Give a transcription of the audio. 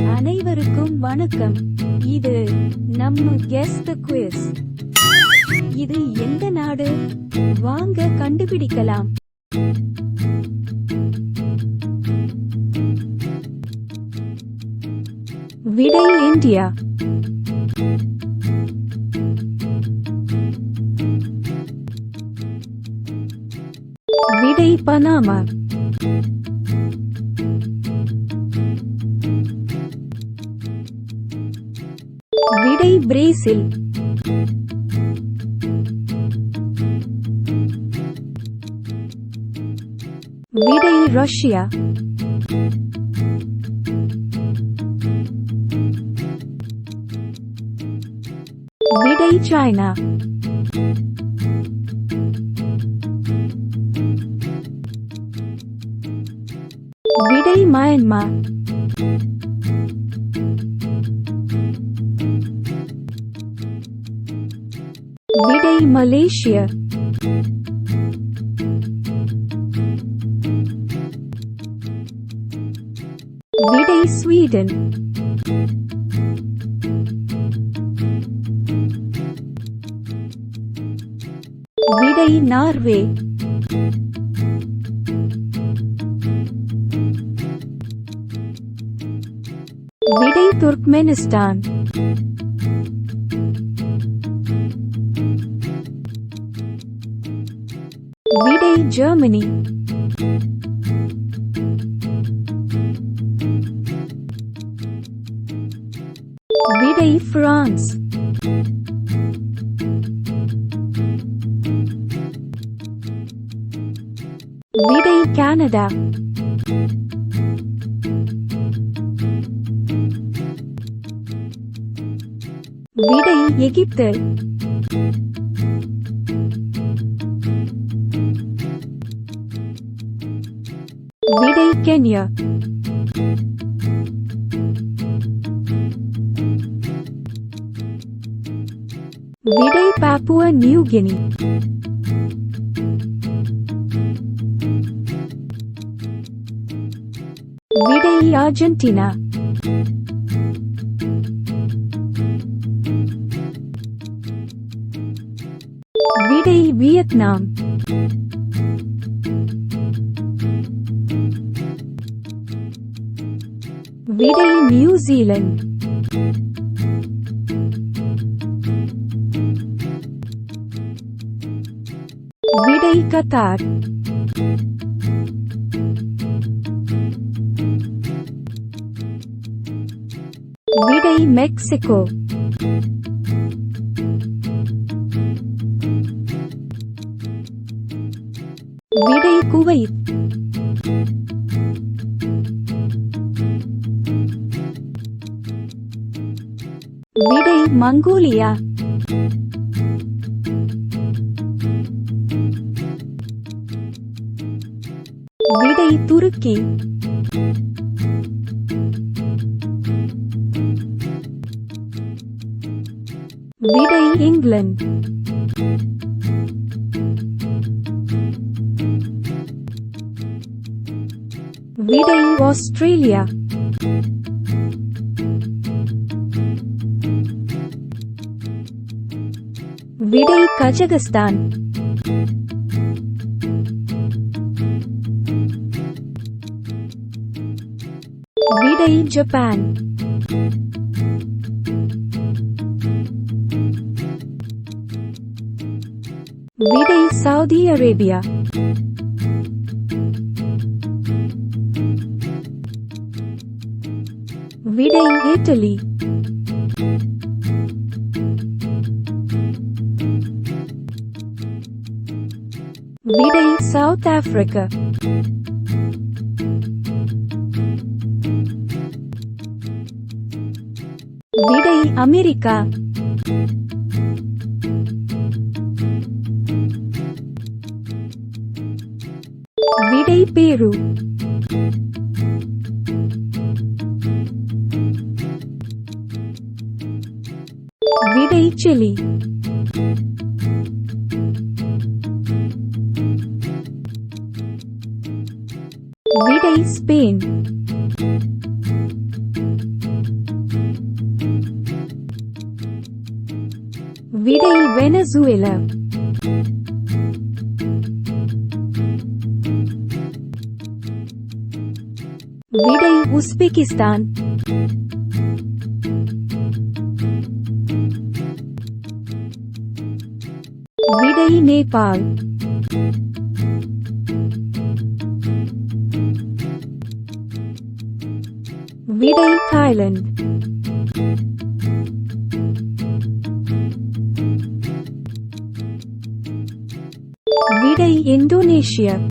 அனைவருக்கும் வணக்கம். இது நம்ம கெஸ் தி குவிஸ். இது எந்த நாடு? வாங்க கண்டுபிடிக்கலாம். விடை இந்தியா. விடை பனாமா. விடை பிரேசில். விடை ரஷ்யா. விடை சைனா. விடை மயன்மார். விடை மலேசியா. விடை ஸ்வீடன். விடை நார்வே. விடை துர்க்மெனிஸ்தான். விடை ஜெர்மனி. விடை பிரான்ஸ். விடை கனடா. விடை எகிப்து. விடை கென்யா. விடை பாப்புவா நியூ கினி. விடை அர்ஜென்டினா. விடை வியட்நாம். விடை நியூசிலாந்து. விடை கத்தார். விடை மெக்சிகோ. விடை குவைத். விடை மங்கோலியா. விடை துருக்கி. விடை இங்கிலாந்து. விடை ஆஸ்திரேலியா. விடை கஜகஸ்தான். விடை ஜப்பான். விடை சவுதி அரேபியா. விடை இட்டலி. விடை சவுத் ஆப்பிரிக்கா. விடை அமெரிக்கா. விடை பெரு. விடை சிலி. விடை ஸ்பெயின். விடை வெனசுவேலா. விடை உஸ்பெகிஸ்தான். விடை நேபாள். விடை தாய்லாந்து. விடை இந்தோனேஷியா.